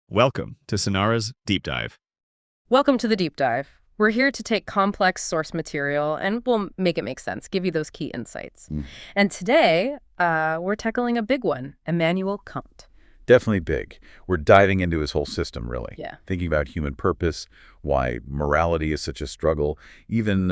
Welcome to Sonara's Deep Dive. Welcome to the Deep Dive. We're here to take complex source material and we'll make it make sense, give you those key insights. And today, we're tackling a big one, Immanuel Kant. Definitely big. We're diving into his whole system, really. Yeah. Thinking about human purpose, why morality is such a struggle, even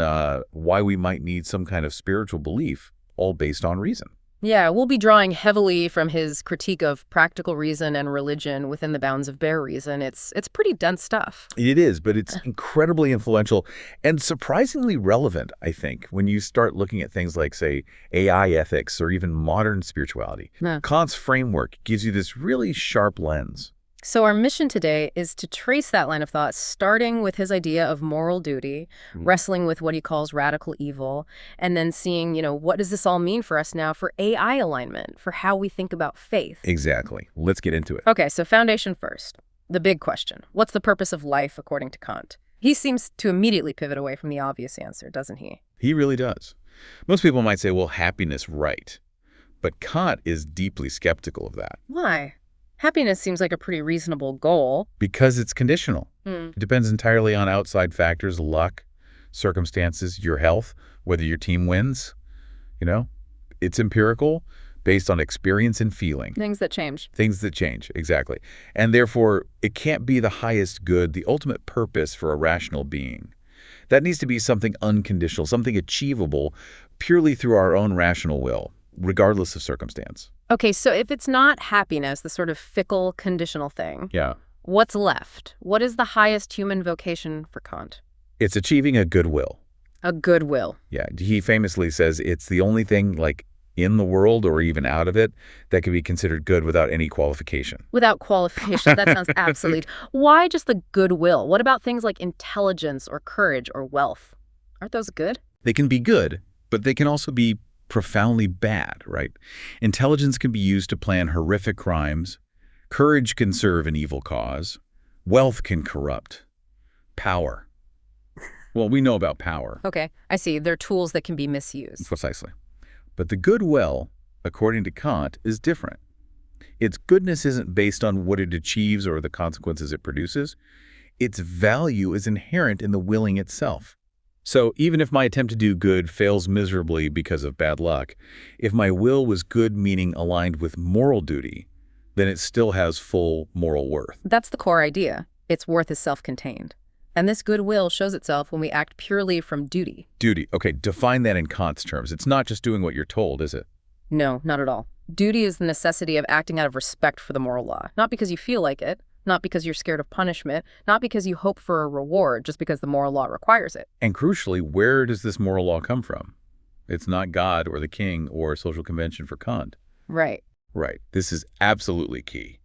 why we might need some kind of spiritual belief, all based on reason. Yeah, we'll be drawing heavily from his critique of practical reason and religion within the bounds of bare reason. It's pretty dense stuff. It is, but it's incredibly influential and surprisingly relevant, I think, when you start looking at things like, say, AI ethics or even modern spirituality. Yeah. Kant's framework gives you this really sharp lens. So our mission today is to trace that line of thought, starting with his idea of moral duty, wrestling with what he calls radical evil, and then seeing, what does this all mean for us now for AI alignment, for how we think about faith? Exactly. Let's get into it. Okay, so foundation first. The big question. What's the purpose of life according to Kant? He seems to immediately pivot away from the obvious answer, doesn't he? He really does. Most people might say, well, happiness, right. But Kant is deeply skeptical of that. Why? Happiness seems like a pretty reasonable goal. Because it's conditional. It depends entirely on outside factors, luck, circumstances, your health, whether your team wins. It's empirical, based on experience and feeling. Things that change. Things that change, exactly. And therefore, it can't be the highest good, the ultimate purpose for a rational being. That needs to be something unconditional, something achievable purely through our own rational will, regardless of circumstance. Okay, so if it's not happiness, the sort of fickle, conditional thing, Yeah. what's left? What is the highest human vocation for Kant? It's achieving a good will. A good will. Yeah. He famously says it's the only thing, like, in the world or even out of it that can be considered good without any qualification. Without qualification. That sounds absolute. Why just the good will? What about things like intelligence or courage or wealth? Aren't those good? They can be good, but they can also be profoundly bad, right? Intelligence can be used to plan horrific crimes. Courage can serve an evil cause. Wealth can corrupt. Power. Well, we know about power. Okay, I see. They're tools that can be misused. Precisely. But the good will, according to Kant, is different. Its goodness isn't based on what it achieves or the consequences it produces. Its value is inherent in the willing itself. So even if my attempt to do good fails miserably because of bad luck, if my will was good, meaning aligned with moral duty, then it still has full moral worth. That's the core idea. Its worth is self-contained. And this goodwill shows itself when we act purely from duty. Duty. Okay, define that in Kant's terms. It's not just doing what you're told, is it? No, not at all. Duty is the necessity of acting out of respect for the moral law, not because you feel like it, not because you're scared of punishment, not because you hope for a reward, just because the moral law requires it. And crucially, where does this moral law come from? It's not God or the king or social convention for Kant. Right. Right. This is absolutely key.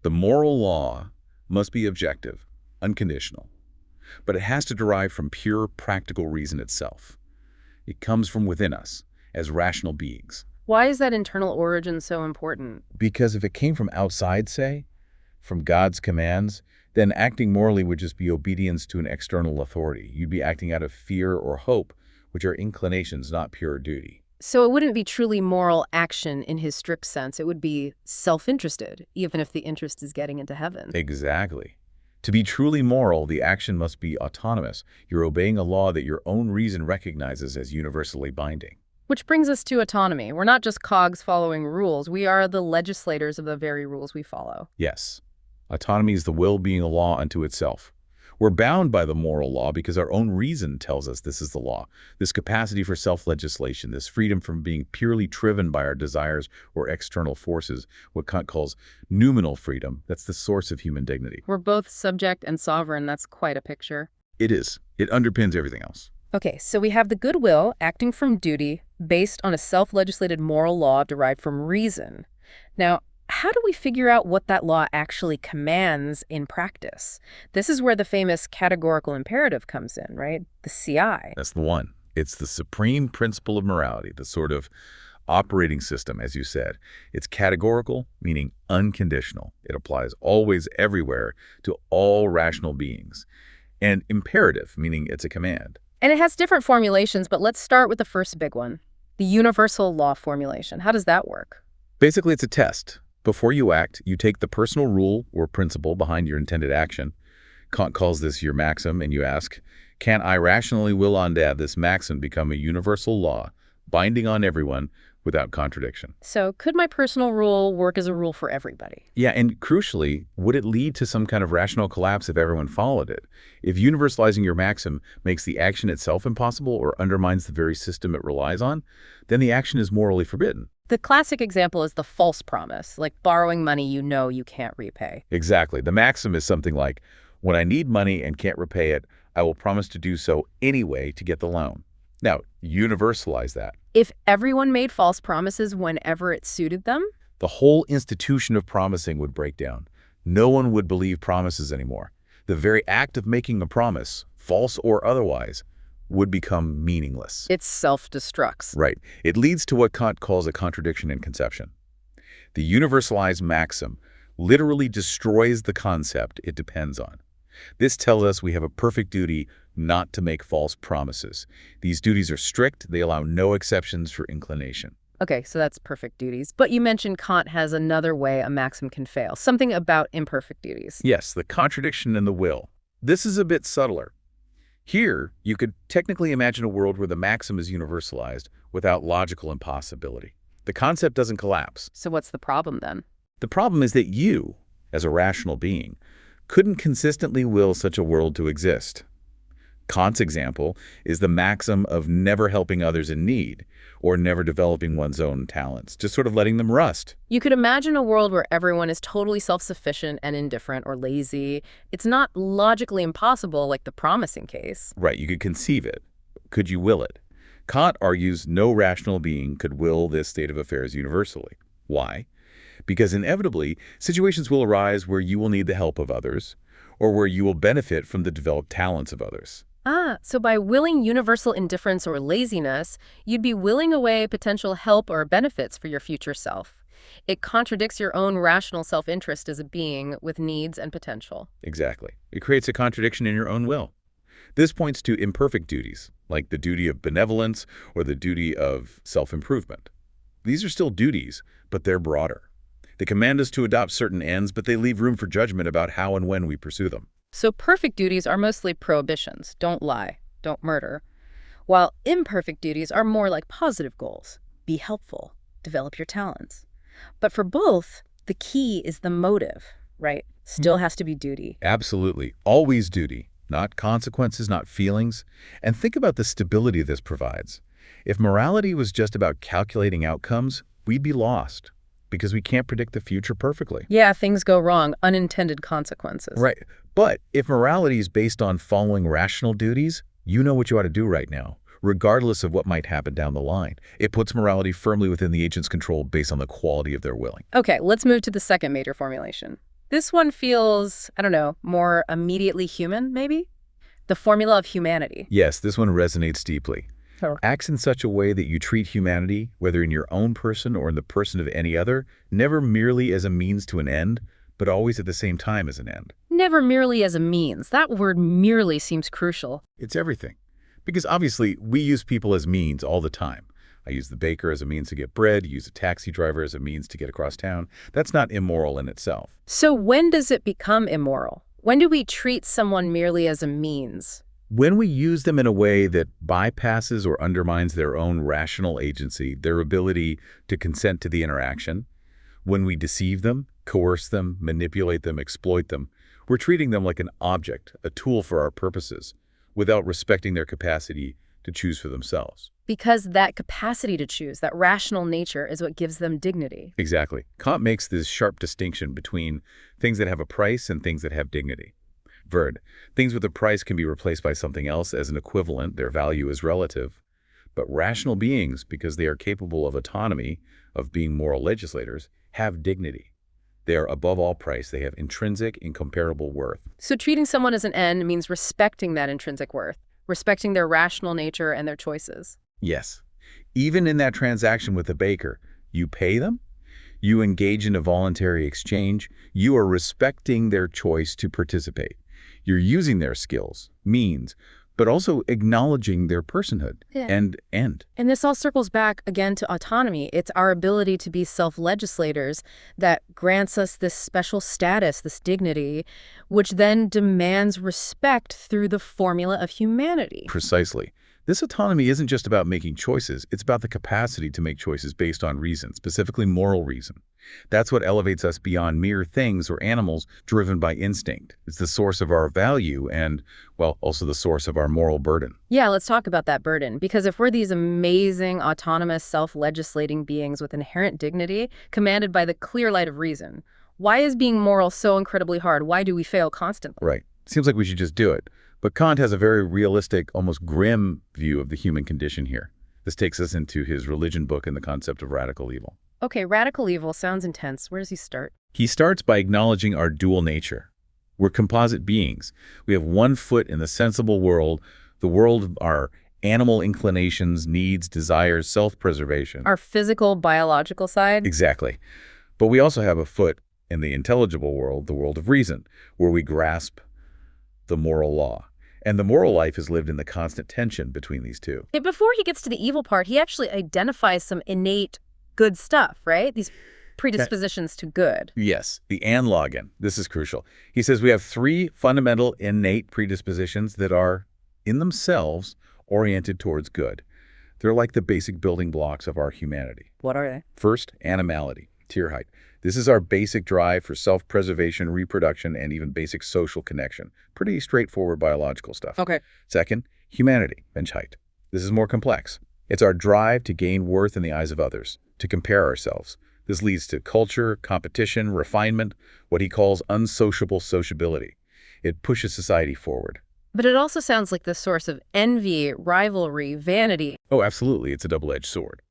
The moral law must be objective, unconditional, but it has to derive from pure practical reason itself. It comes from within us as rational beings. Why is that internal origin so important? Because if it came from outside, say, from God's commands, then acting morally would just be obedience to an external authority. You'd be acting out of fear or hope, which are inclinations, not pure duty. So it wouldn't be truly moral action in his strict sense. It would be self-interested, even if the interest is getting into heaven. Exactly. To be truly moral, the action must be autonomous. You're obeying a law that your own reason recognizes as universally binding. Which brings us to autonomy. We're not just cogs following rules. We are the legislators of the very rules we follow. Yes. Autonomy is the will being a law unto itself. We're bound by the moral law because our own reason tells us this is the law. This capacity for self-legislation, this freedom from being purely driven by our desires or external forces, what Kant calls noumenal freedom, that's the source of human dignity. We're both subject and sovereign. That's quite a picture. It is. It underpins everything else. Okay, so we have the goodwill acting from duty based on a self-legislated moral law derived from reason. Now, how do we figure out what that law actually commands in practice? This is where the famous categorical imperative comes in, right? The CI. That's the one. It's the supreme principle of morality, the sort of operating system, as you said. It's categorical, meaning unconditional. It applies always, everywhere, to all rational beings. And imperative, meaning it's a command. And it has different formulations, but let's start with the first big one, the universal law formulation. How does that work? Basically, it's a test. Before you act, you take the personal rule or principle behind your intended action. Kant calls this your maxim, and you ask, can I rationally will on to have this maxim become a universal law, binding on everyone without contradiction? So could my personal rule work as a rule for everybody? Yeah, and crucially, would it lead to some kind of rational collapse if everyone followed it? If universalizing your maxim makes the action itself impossible or undermines the very system it relies on, then the action is morally forbidden. The classic example is the false promise, like borrowing money you know you can't repay. Exactly. The maxim is something like, when I need money and can't repay it, I will promise to do so anyway to get the loan. Now, universalize that. If everyone made false promises whenever it suited them, The whole institution of promising would break down. No one would believe promises anymore. The very act of making a promise, false or otherwise, would become meaningless. it self-destructs. Right. It leads to what Kant calls a contradiction in conception. The universalized maxim literally destroys the concept it depends on. This tells us we have a perfect duty not to make false promises. These duties are strict. They allow no exceptions for inclination. Okay, so that's perfect duties. But you mentioned Kant has another way a maxim can fail, something about imperfect duties. Yes, the contradiction in the will. This is a bit subtler. Here, you could technically imagine a world where the maxim is universalized without logical impossibility. The concept doesn't collapse. So what's the problem then? The problem is that you, as a rational being, couldn't consistently will such a world to exist. Kant's example is the maxim of never helping others in need or never developing one's own talents, just sort of letting them rust. You could imagine a world where everyone is totally self-sufficient and indifferent or lazy. It's not logically impossible like the promising case. Right, you could conceive it. Could you will it? Kant argues no rational being could will this state of affairs universally. Why? Because inevitably, situations will arise where you will need the help of others or where you will benefit from the developed talents of others. So by willing universal indifference or laziness, you'd be willing away potential help or benefits for your future self. It contradicts your own rational self-interest as a being with needs and potential. Exactly. It creates a contradiction in your own will. This points to imperfect duties, like the duty of benevolence or the duty of self-improvement. These are still duties, but they're broader. They command us to adopt certain ends, but they leave room for judgment about how and when we pursue them. So perfect duties are mostly prohibitions. Don't lie, don't murder. While imperfect duties are more like positive goals. Be helpful, develop your talents. But for both, the key is the motive, right? Still has to be duty. Absolutely. Always duty, not consequences, not feelings. And think about the stability this provides. If morality was just about calculating outcomes, we'd be lost because we can't predict the future perfectly. Yeah, things go wrong, unintended consequences. Right. But if morality is based on following rational duties, you know what you ought to do right now, regardless of what might happen down the line. It puts morality firmly within the agent's control based on the quality of their willing. Okay, let's move to the second major formulation. This one feels, I don't know, more immediately human, maybe? The formula of humanity. Yes, this one resonates deeply. Sure. Acts in such a way that you treat humanity, whether in your own person or in the person of any other, never merely as a means to an end, but always at the same time as an end. Never merely as a means. That word merely seems crucial. It's everything. Because obviously, we use people as means all the time. I use the baker as a means to get bread, use a taxi driver as a means to get across town. That's not immoral in itself. So when does it become immoral? When do we treat someone merely as a means? When we use them in a way that bypasses or undermines their own rational agency, their ability to consent to the interaction, when we deceive them, coerce them, manipulate them, exploit them, we're treating them like an object, a tool for our purposes, without respecting their capacity to choose for themselves. Because that capacity to choose, that rational nature, is what gives them dignity. Exactly. Kant makes this sharp distinction between things that have a price and things that have dignity. Verd, things with a price can be replaced by something else as an equivalent, their value is relative. But rational beings, because they are capable of autonomy, of being moral legislators, have dignity. They are above all price. They have intrinsic, incomparable worth. So treating someone as an end means respecting that intrinsic worth, respecting their rational nature and their choices. Yes. Even in that transaction with the baker, you pay them, you engage in a voluntary exchange, you are respecting their choice to participate. You're using their skills, means, but also acknowledging their personhood Yeah. and end. And this all circles back again to autonomy. It's our ability to be self-legislators that grants us this special status, this dignity, which then demands respect through the formula of humanity. Precisely. This autonomy isn't just about making choices, it's about the capacity to make choices based on reason, specifically moral reason. That's what elevates us beyond mere things or animals driven by instinct. It's the source of our value and, well, also the source of our moral burden. Yeah, let's talk about that burden. Because if we're these amazing, autonomous, self-legislating beings with inherent dignity, commanded by the clear light of reason, why is being moral so incredibly hard? Why do we fail constantly? Right. Seems like we should just do it. But Kant has a very realistic, almost grim view of the human condition here. This takes us into his religion book and the concept of radical evil. Okay, radical evil sounds intense. Where does he start? He starts by acknowledging our dual nature. We're composite beings. We have one foot in the sensible world, the world of our animal inclinations, needs, desires, self-preservation. Our physical, biological side? Exactly. But we also have a foot in the intelligible world, the world of reason, where we grasp the moral law. And the moral life is lived in the constant tension between these two. Before he gets to the evil part, he actually identifies some innate good stuff, right? These predispositions to good. Yes, the anlogon. This is crucial. He says we have three fundamental innate predispositions that are, in themselves, oriented towards good. They're like the basic building blocks of our humanity. What are they? First, animality, tear height. This is our basic drive for self-preservation, reproduction, and even basic social connection. Pretty straightforward biological stuff. Okay. Second, humanity, bench height. This is more complex. It's our drive to gain worth in the eyes of others, to compare ourselves. This leads to culture, competition, refinement, what he calls unsociable sociability. It pushes society forward. But it also sounds like the source of envy, rivalry, vanity. Oh, absolutely. It's a double-edged sword.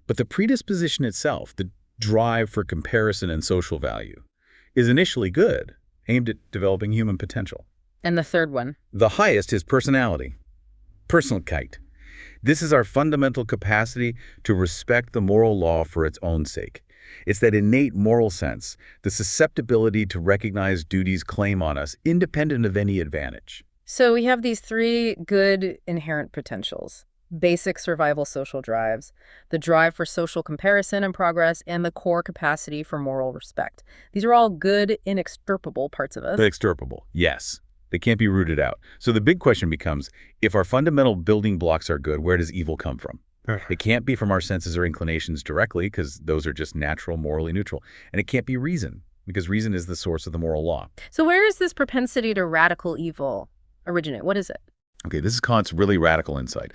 But the predisposition itself, the drive for comparison and social value, is initially good, aimed at developing human potential. And the third one? The highest is personality, Personlichkeit. This is our fundamental capacity to respect the moral law for its own sake. It's that innate moral sense, the susceptibility to recognize duty's claim on us, independent of any advantage. So we have these three good inherent potentials: basic survival social drives, the drive for social comparison and progress, and the core capacity for moral respect. These are all good, inextirpable parts of us. Inextirpable, yes. They can't be rooted out. So the big question becomes, if our fundamental building blocks are good, where does evil come from? It can't be from our senses or inclinations directly, because those are just natural, morally neutral. And it can't be reason, because reason is the source of the moral law. So where is this propensity to radical evil originate? What is it? Okay, this is Kant's really radical insight.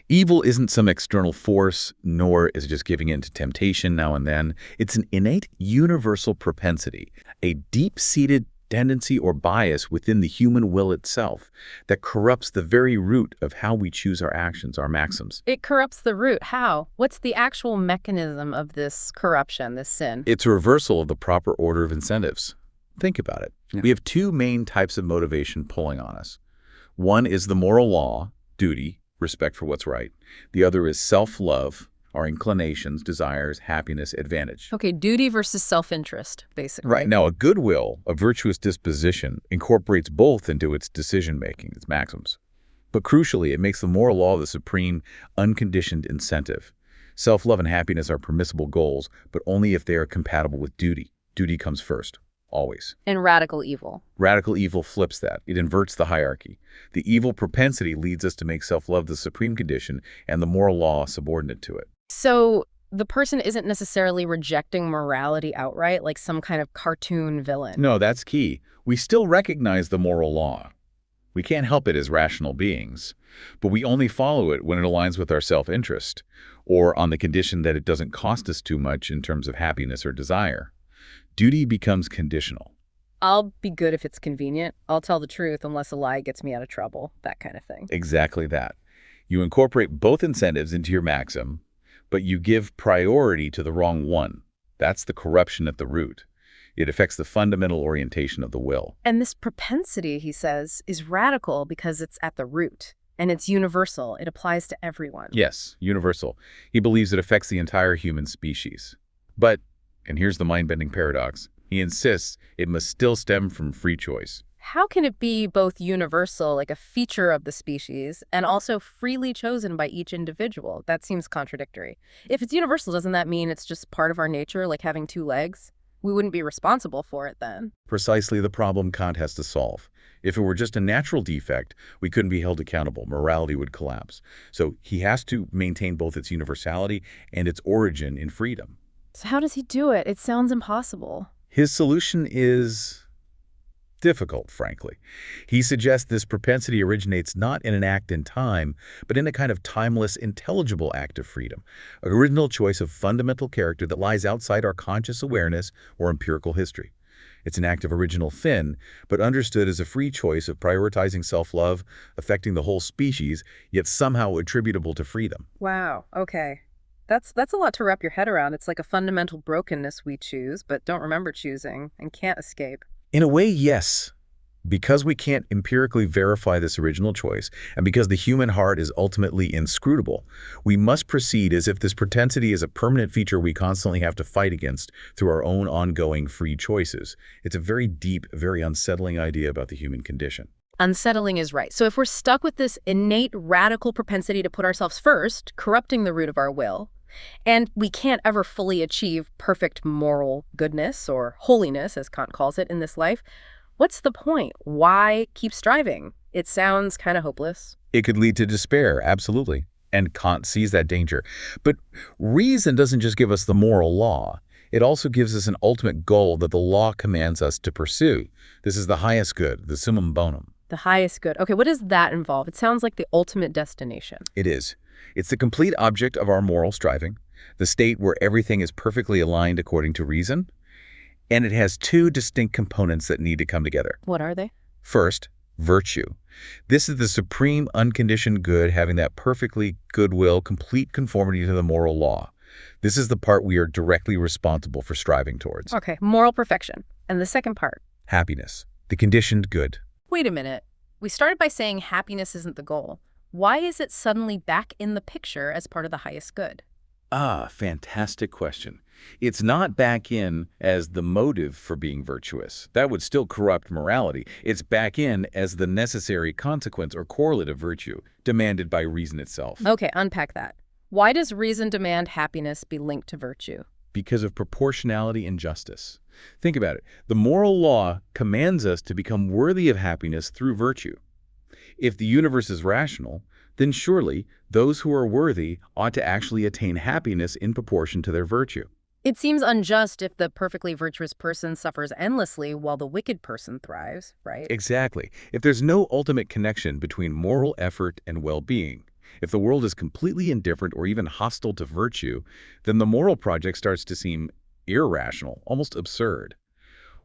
Evil isn't some external force, nor is it just giving in to temptation now and then. It's an innate, universal propensity, a deep-seated tendency or bias within the human will itself that corrupts the very root of how we choose our actions, our maxims. It corrupts the root. How? What's the actual mechanism of this corruption, this sin? It's a reversal of the proper order of incentives. Think about it. Yeah. We have two main types of motivation pulling on us. One is the moral law, duty, respect for what's right. The other is self-love, our inclinations, desires, happiness, advantage. Okay, duty versus self-interest, basically. Right. Now, a good will, a virtuous disposition, incorporates both into its decision-making, its maxims. But crucially, it makes the moral law the supreme, unconditioned incentive. Self-love and happiness are permissible goals, but only if they are compatible with duty. Duty comes first, always. And radical evil. Radical evil flips that. It inverts the hierarchy. The evil propensity leads us to make self-love the supreme condition and the moral law subordinate to it. So the person isn't necessarily rejecting morality outright, like some kind of cartoon villain. No, that's key. We still recognize the moral law. We can't help it as rational beings, but we only follow it when it aligns with our self-interest, or on the condition that it doesn't cost us too much in terms of happiness or desire. Duty becomes conditional. I'll be good if it's convenient. I'll tell the truth unless a lie gets me out of trouble, that kind of thing. Exactly that. You incorporate both incentives into your maxim, but you give priority to the wrong one. That's the corruption at the root. It affects the fundamental orientation of the will. And this propensity, he says, is radical because it's at the root. And it's universal. It applies to everyone. Yes, universal. He believes it affects the entire human species. But, and here's the mind-bending paradox, he insists it must still stem from free choice. How can it be both universal, like a feature of the species, and also freely chosen by each individual? That seems contradictory. If it's universal, doesn't that mean it's just part of our nature, like having two legs? We wouldn't be responsible for it then. Precisely the problem Kant has to solve. If it were just a natural defect, we couldn't be held accountable. Morality would collapse. So he has to maintain both its universality and its origin in freedom. So how does he do it? It sounds impossible. His solution is difficult, frankly. He suggests this propensity originates not in an act in time, but in a kind of timeless, intelligible act of freedom, an original choice of fundamental character that lies outside our conscious awareness or empirical history. It's an act of original fin, but understood as a free choice of prioritizing self-love, affecting the whole species, yet somehow attributable to freedom. Wow, okay. That's a lot to wrap your head around. It's like a fundamental brokenness we choose, but don't remember choosing and can't escape. In a way, yes. Because we can't empirically verify this original choice, and because the human heart is ultimately inscrutable, we must proceed as if this propensity is a permanent feature we constantly have to fight against through our own ongoing free choices. It's a very deep, very unsettling idea about the human condition. Unsettling is right. So if we're stuck with this innate radical propensity to put ourselves first, corrupting the root of our will, and we can't ever fully achieve perfect moral goodness or holiness, as Kant calls it, in this life, what's the point? Why keep striving? It sounds kind of hopeless. It could lead to despair, absolutely. And Kant sees that danger. But reason doesn't just give us the moral law. It also gives us an ultimate goal that the law commands us to pursue. This is the highest good, the summum bonum. The highest good. Okay, what does that involve? It sounds like the ultimate destination. It is. It's the complete object of our moral striving, the state where everything is perfectly aligned according to reason, and it has two distinct components that need to come together. What are they? First, virtue. This is the supreme unconditioned good having that perfectly goodwill, complete conformity to the moral law. This is the part we are directly responsible for striving towards. Okay, moral perfection. And the second part? Happiness, the conditioned good. Wait a minute. We started by saying happiness isn't the goal. Why is it suddenly back in the picture as part of the highest good? Ah, fantastic question. It's not back in as the motive for being virtuous. That would still corrupt morality. It's back in as the necessary consequence or correlate of virtue, demanded by reason itself. Okay, unpack that. Why does reason demand happiness be linked to virtue? Because of proportionality and justice. Think about it. The moral law commands us to become worthy of happiness through virtue. If the universe is rational, then surely those who are worthy ought to actually attain happiness in proportion to their virtue. It seems unjust if the perfectly virtuous person suffers endlessly while the wicked person thrives, right? Exactly. If there's no ultimate connection between moral effort and well-being, if the world is completely indifferent or even hostile to virtue, then the moral project starts to seem irrational, almost absurd.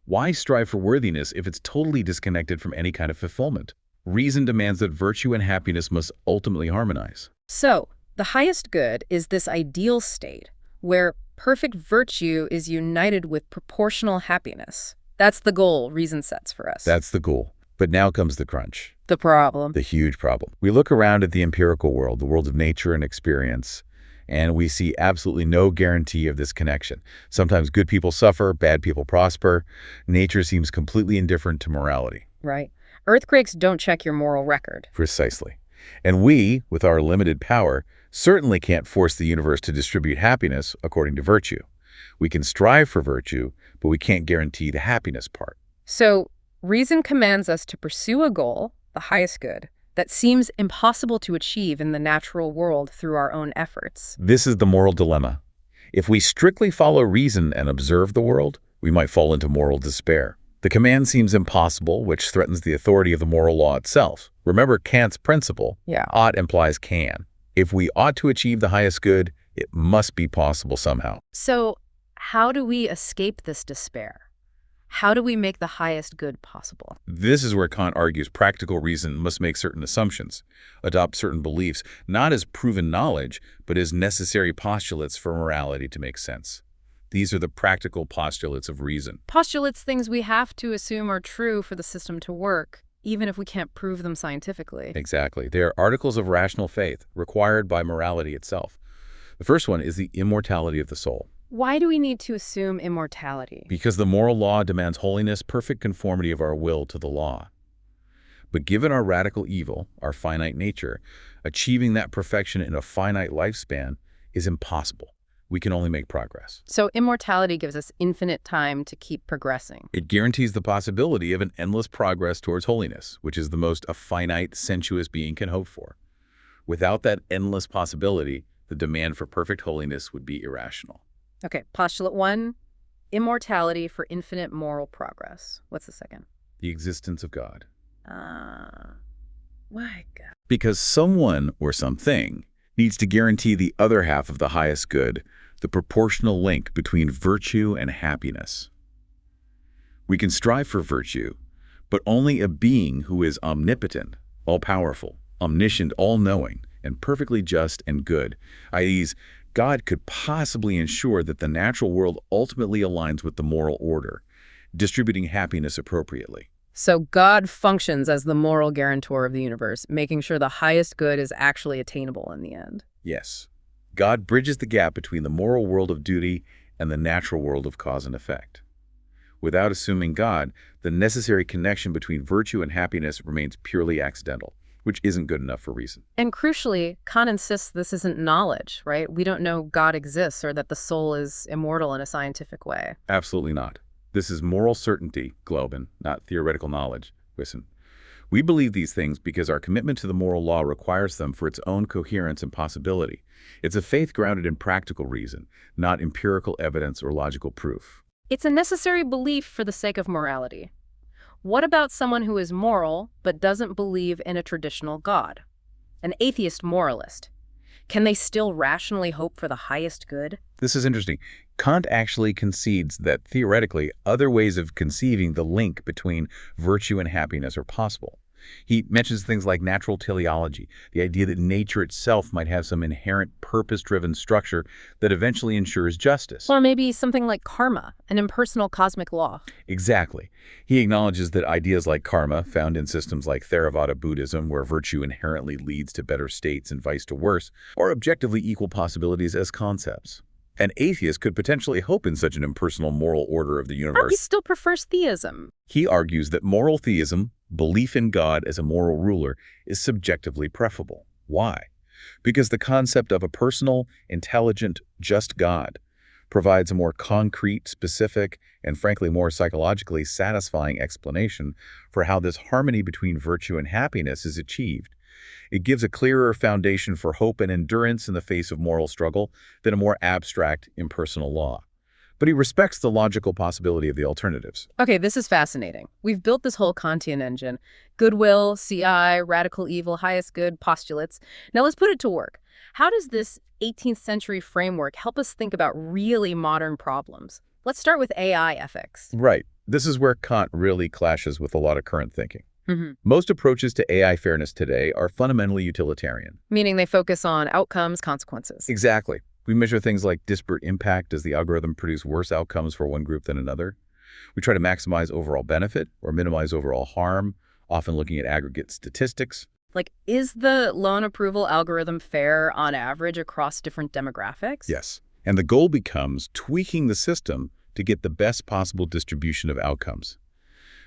Why strive for worthiness if it's totally disconnected from any kind of fulfillment? Reason demands that virtue and happiness must ultimately harmonize. So, the highest good is this ideal state where perfect virtue is united with proportional happiness. That's the goal reason sets for us. That's the goal. But now comes the crunch. The problem. The huge problem. We look around at the empirical world, the world of nature and experience, and we see absolutely no guarantee of this connection. Sometimes good people suffer, bad people prosper. Nature seems completely indifferent to morality. Right. Earthquakes don't check your moral record. Precisely. And we, with our limited power, certainly can't force the universe to distribute happiness according to virtue. We can strive for virtue, but we can't guarantee the happiness part. So, reason commands us to pursue a goal, the highest good, that seems impossible to achieve in the natural world through our own efforts. This is the moral dilemma. If we strictly follow reason and observe the world, we might fall into moral despair. The command seems impossible, which threatens the authority of the moral law itself. Remember Kant's principle, ought implies can. If we ought to achieve the highest good, it must be possible somehow. So, how do we escape this despair? How do we make the highest good possible? This is where Kant argues practical reason must make certain assumptions, adopt certain beliefs, not as proven knowledge, but as necessary postulates for morality to make sense. These are the practical postulates of reason. Postulates, things we have to assume are true for the system to work, even if we can't prove them scientifically. Exactly. They are articles of rational faith, required by morality itself. The first one is the immortality of the soul. Why do we need to assume immortality? Because the moral law demands holiness, perfect conformity of our will to the law. But given our radical evil, our finite nature, achieving that perfection in a finite lifespan is impossible. We can only make progress. So immortality gives us infinite time to keep progressing. It guarantees the possibility of an endless progress towards holiness, which is the most a finite, sensuous being can hope for. Without that endless possibility, the demand for perfect holiness would be irrational. Okay, postulate 1, immortality for infinite moral progress. What's the second? The existence of God. Why God? Because someone or something needs to guarantee the other half of the highest good, the proportional link between virtue and happiness. We can strive for virtue, but only a being who is omnipotent, all-powerful, omniscient, all-knowing, and perfectly just and good, i.e., God could possibly ensure that the natural world ultimately aligns with the moral order, distributing happiness appropriately. So God functions as the moral guarantor of the universe, making sure the highest good is actually attainable in the end. Yes. God bridges the gap between the moral world of duty and the natural world of cause and effect. Without assuming God, the necessary connection between virtue and happiness remains purely accidental, which isn't good enough for reason. And crucially, Kant insists this isn't knowledge, right? We don't know God exists or that the soul is immortal in a scientific way. Absolutely not. This is moral certainty, Globen, not theoretical knowledge. Listen, we believe these things because our commitment to the moral law requires them for its own coherence and possibility. It's a faith grounded in practical reason, not empirical evidence or logical proof. It's a necessary belief for the sake of morality. What about someone who is moral but doesn't believe in a traditional God? An atheist moralist. Can they still rationally hope for the highest good? This is interesting. Kant actually concedes that theoretically other ways of conceiving the link between virtue and happiness are possible. He mentions things like natural teleology, the idea that nature itself might have some inherent purpose-driven structure that eventually ensures justice. Or maybe something like karma, an impersonal cosmic law. Exactly. He acknowledges that ideas like karma, found in systems like Theravada Buddhism, where virtue inherently leads to better states and vice to worse, are objectively equal possibilities as concepts. An atheist could potentially hope in such an impersonal moral order of the universe. He still prefers theism. He argues that moral theism, belief in God as a moral ruler, is subjectively preferable. Why? Because the concept of a personal, intelligent, just God provides a more concrete, specific, and frankly more psychologically satisfying explanation for how this harmony between virtue and happiness is achieved. It gives a clearer foundation for hope and endurance in the face of moral struggle than a more abstract, impersonal law. But he respects the logical possibility of the alternatives. Okay, this is fascinating. We've built this whole Kantian engine. Goodwill, CI, radical evil, highest good, postulates. Now let's put it to work. How does this 18th century framework help us think about really modern problems? Let's start with AI ethics. Right. This is where Kant really clashes with a lot of current thinking. Most approaches to AI fairness today are fundamentally utilitarian. Meaning they focus on outcomes, consequences. Exactly. We measure things like disparate impact. Does the algorithm produce worse outcomes for one group than another? We try to maximize overall benefit or minimize overall harm, often looking at aggregate statistics. Like, is the loan approval algorithm fair on average across different demographics? Yes. And the goal becomes tweaking the system to get the best possible distribution of outcomes.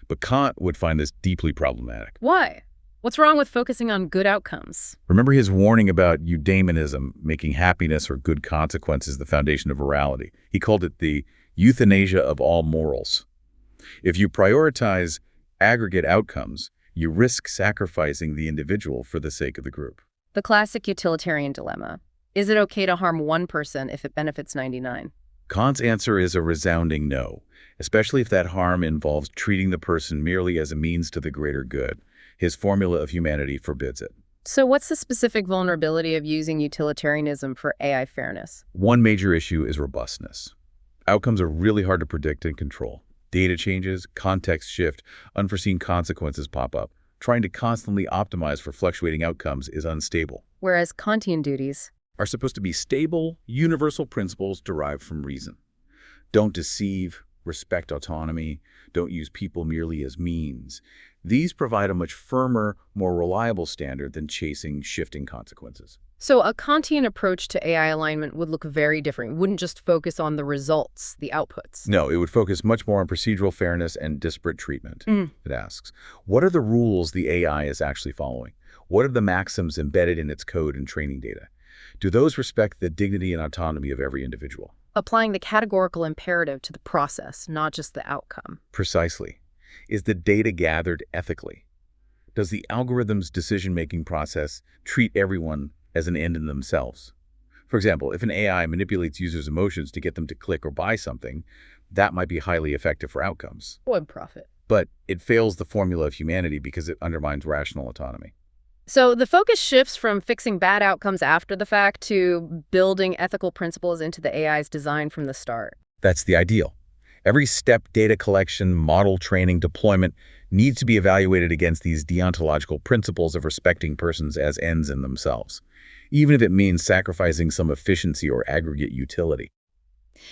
But Kant would find this deeply problematic. Why? What's wrong with focusing on good outcomes? Remember his warning about eudaimonism, making happiness or good consequences the foundation of morality. He called it the euthanasia of all morals. If you prioritize aggregate outcomes, you risk sacrificing the individual for the sake of the group. The classic utilitarian dilemma. Is it okay to harm one person if it benefits 99? Kant's answer is a resounding no, especially if that harm involves treating the person merely as a means to the greater good. His formula of humanity forbids it. So what's the specific vulnerability of using utilitarianism for AI fairness? One major issue is robustness. Outcomes are really hard to predict and control. Data changes, context shift, unforeseen consequences pop up. Trying to constantly optimize for fluctuating outcomes is unstable. Whereas Kantian duties Are supposed to be stable, universal principles derived from reason. Don't deceive, respect autonomy, don't use people merely as means. These provide a much firmer, more reliable standard than chasing shifting consequences. So a Kantian approach to AI alignment would look very different. It wouldn't just focus on the results, the outputs. No, it would focus much more on procedural fairness and disparate treatment. It asks, what are the rules the AI is actually following? What are the maxims embedded in its code and training data? Do those respect the dignity and autonomy of every individual? Applying the categorical imperative to the process, not just the outcome. Precisely. Is the data gathered ethically? Does the algorithm's decision-making process treat everyone as an end in themselves? For example, if an AI manipulates users' emotions to get them to click or buy something, that might be highly effective for outcomes. Would profit. But it fails the formula of humanity because it undermines rational autonomy. So the focus shifts from fixing bad outcomes after the fact to building ethical principles into the AI's design from the start. That's the ideal. Every step, data collection, model training, deployment, needs to be evaluated against these deontological principles of respecting persons as ends in themselves, even if it means sacrificing some efficiency or aggregate utility.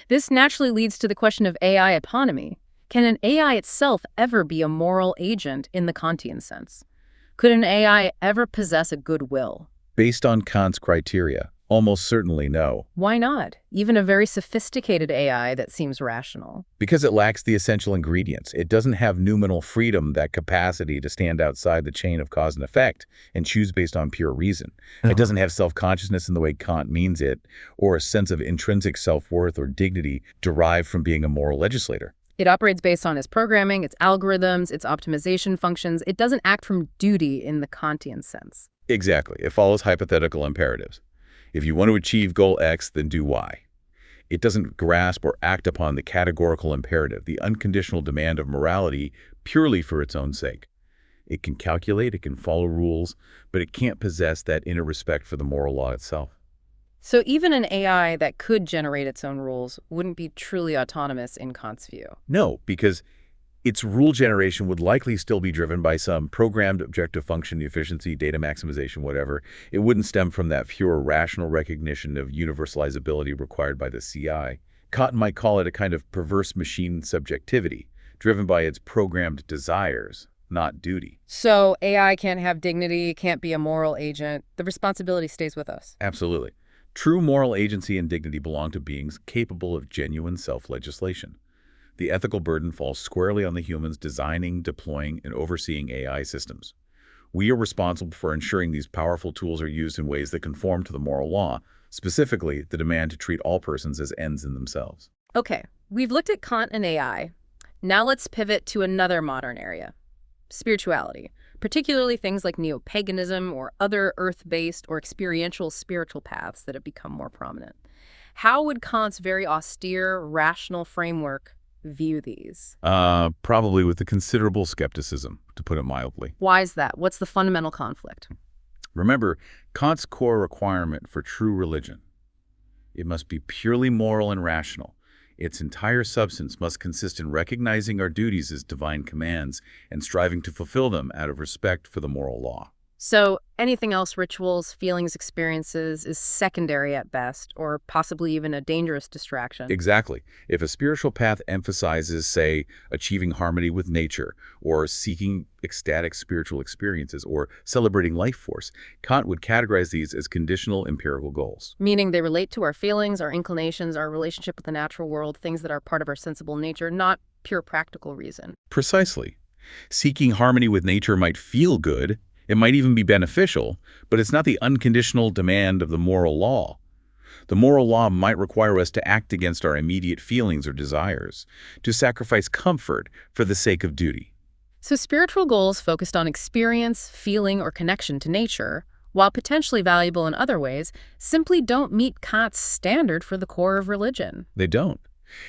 This naturally leads to the question of AI autonomy. Can an AI itself ever be a moral agent in the Kantian sense? Could an AI ever possess a good will? Based on Kant's criteria, almost certainly no. Why not? Even a very sophisticated AI that seems rational. Because it lacks the essential ingredients. It doesn't have noumenal freedom, that capacity to stand outside the chain of cause and effect and choose based on pure reason. It doesn't have self-consciousness in the way Kant means it, or a sense of intrinsic self-worth or dignity derived from being a moral legislator. It operates based on its programming, its algorithms, its optimization functions. It doesn't act from duty in the Kantian sense. Exactly. It follows hypothetical imperatives. If you want to achieve goal X, then do Y. It doesn't grasp or act upon the categorical imperative, the unconditional demand of morality purely for its own sake. It can calculate, it can follow rules, but it can't possess that inner respect for the moral law itself. So even an AI that could generate its own rules wouldn't be truly autonomous in Kant's view. No, because its rule generation would likely still be driven by some programmed objective function, efficiency, data maximization, whatever. It wouldn't stem from that pure rational recognition of universalizability required by the CI. Kant might call it a kind of perverse machine subjectivity, driven by its programmed desires, not duty. So AI can't have dignity, can't be a moral agent. The responsibility stays with us. Absolutely. True moral agency and dignity belong to beings capable of genuine self-legislation. The ethical burden falls squarely on the humans designing, deploying, and overseeing AI systems. We are responsible for ensuring these powerful tools are used in ways that conform to the moral law, specifically the demand to treat all persons as ends in themselves. Okay, we've looked at Kant and AI. Now let's pivot to another modern area, spirituality, particularly things like neo-paganism or other earth-based or experiential spiritual paths that have become more prominent. How would Kant's very austere, rational framework view these? Probably with a considerable skepticism, to put it mildly. Why is that? What's the fundamental conflict? Remember, Kant's core requirement for true religion: it must be purely moral and rational. Its entire substance must consist in recognizing our duties as divine commands and striving to fulfill them out of respect for the moral law. So anything else, rituals, feelings, experiences, is secondary at best, or possibly even a dangerous distraction. Exactly. If a spiritual path emphasizes, say, achieving harmony with nature, or seeking ecstatic spiritual experiences, or celebrating life force, Kant would categorize these as conditional empirical goals. Meaning they relate to our feelings, our inclinations, our relationship with the natural world, things that are part of our sensible nature, not pure practical reason. Precisely. Seeking harmony with nature might feel good. It might even be beneficial, but it's not the unconditional demand of the moral law. The moral law might require us to act against our immediate feelings or desires, to sacrifice comfort for the sake of duty. So spiritual goals focused on experience, feeling, or connection to nature, while potentially valuable in other ways, simply don't meet Kant's standard for the core of religion. They don't.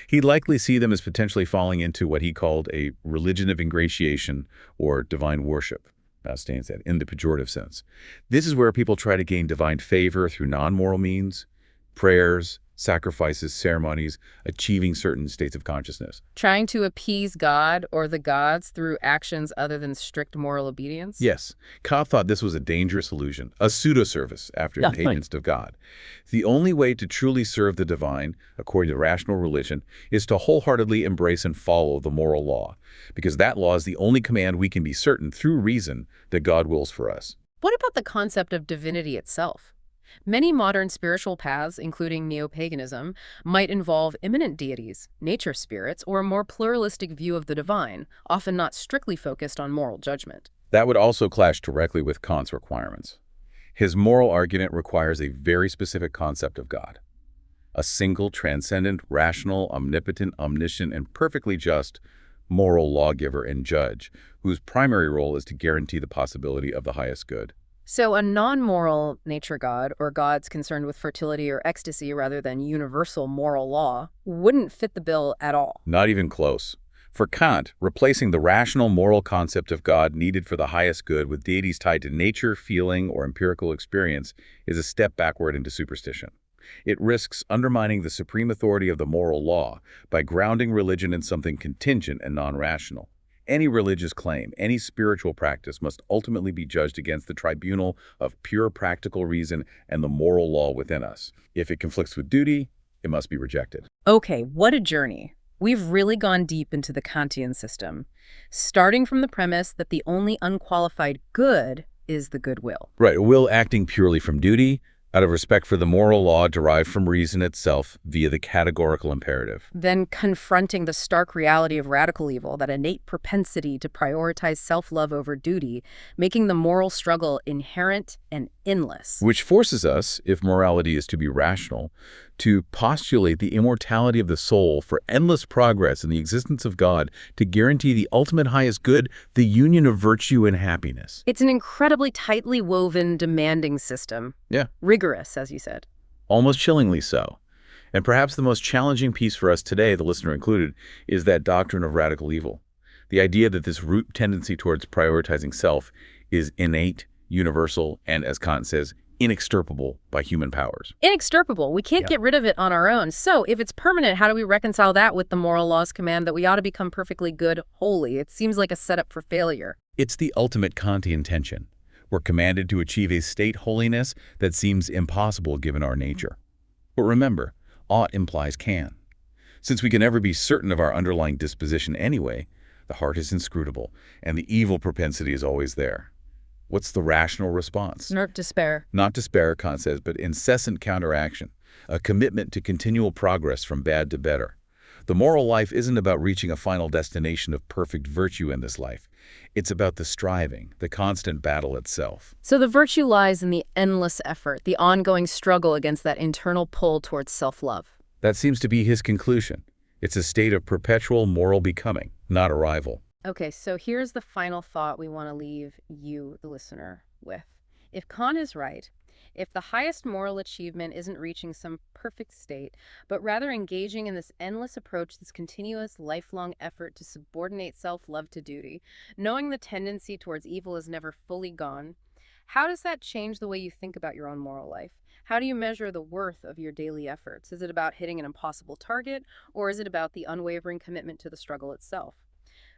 He'd likely see them as potentially falling into what he called a religion of ingratiation or divine worship. Stands that in the pejorative sense. This is where people try to gain divine favor through non-moral means, prayers, sacrifices, ceremonies, achieving certain states of consciousness. Trying to appease God or the gods through actions other than strict moral obedience? Yes, Kant thought this was a dangerous illusion, a pseudo-service after Yeah, payments to God. The only way to truly serve the divine, according to rational religion, is to wholeheartedly embrace and follow the moral law, because that law is the only command we can be certain through reason that God wills for us. What about the concept of divinity itself? Many modern spiritual paths, including neo-paganism, might involve immanent deities, nature spirits, or a more pluralistic view of the divine, often not strictly focused on moral judgment. That would also clash directly with Kant's requirements. His moral argument requires a very specific concept of God. A single, transcendent, rational, omnipotent, omniscient, and perfectly just moral lawgiver and judge, whose primary role is to guarantee the possibility of the highest good. So a non-moral nature god, or gods concerned with fertility or ecstasy rather than universal moral law, wouldn't fit the bill at all. Not even close. For Kant, replacing the rational moral concept of God needed for the highest good with deities tied to nature, feeling, or empirical experience is a step backward into superstition. It risks undermining the supreme authority of the moral law by grounding religion in something contingent and non-rational. Any religious claim, any spiritual practice must ultimately be judged against the tribunal of pure practical reason and the moral law within us. If it conflicts with duty, it must be rejected. Okay, what a journey. We've really gone deep into the Kantian system, starting from the premise that the only unqualified good is the goodwill. Right, a will acting purely from duty, out of respect for the moral law derived from reason itself via the categorical imperative. Then confronting the stark reality of radical evil, that innate propensity to prioritize self-love over duty, making the moral struggle inherent and endless. Which forces us, if morality is to be rational, to postulate the immortality of the soul for endless progress in the existence of God to guarantee the ultimate highest good, the union of virtue and happiness. It's an incredibly tightly woven, demanding system. Yeah. Rigorous, as you said. Almost chillingly so. And perhaps the most challenging piece for us today, the listener included, is that doctrine of radical evil. The idea that this root tendency towards prioritizing self is innate, universal, and, as Kant says, inextirpable by human powers. Inextirpable. We can't get rid of it on our own. So if it's permanent, how do we reconcile that with the moral law's command that we ought to become perfectly good, holy? It seems like a setup for failure. It's the ultimate Kantian tension. We're commanded to achieve a state holiness that seems impossible given our nature. But remember, ought implies can. Since we can never be certain of our underlying disposition anyway, the heart is inscrutable, and the evil propensity is always there. What's the rational response? Not despair. Not despair, Kant says, but incessant counteraction, a commitment to continual progress from bad to better. The moral life isn't about reaching a final destination of perfect virtue in this life. It's about the striving, the constant battle itself. So the virtue lies in the endless effort, the ongoing struggle against that internal pull towards self-love. That seems to be his conclusion. It's a state of perpetual moral becoming, not arrival. Okay, so here's the final thought we want to leave you, the listener, with. If Kant is right, if the highest moral achievement isn't reaching some perfect state, but rather engaging in this endless approach, this continuous, lifelong effort to subordinate self-love to duty, knowing the tendency towards evil is never fully gone, how does that change the way you think about your own moral life? How do you measure the worth of your daily efforts? Is it about hitting an impossible target, or is it about the unwavering commitment to the struggle itself?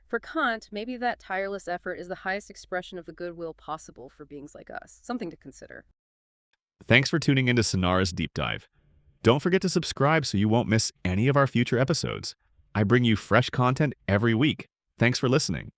For Kant, maybe that tireless effort is the highest expression of the goodwill possible for beings like us. Something to consider. Thanks for tuning into Sonara's Deep Dive. Don't forget to subscribe so you won't miss any of our future episodes. I bring you fresh content every week. Thanks for listening.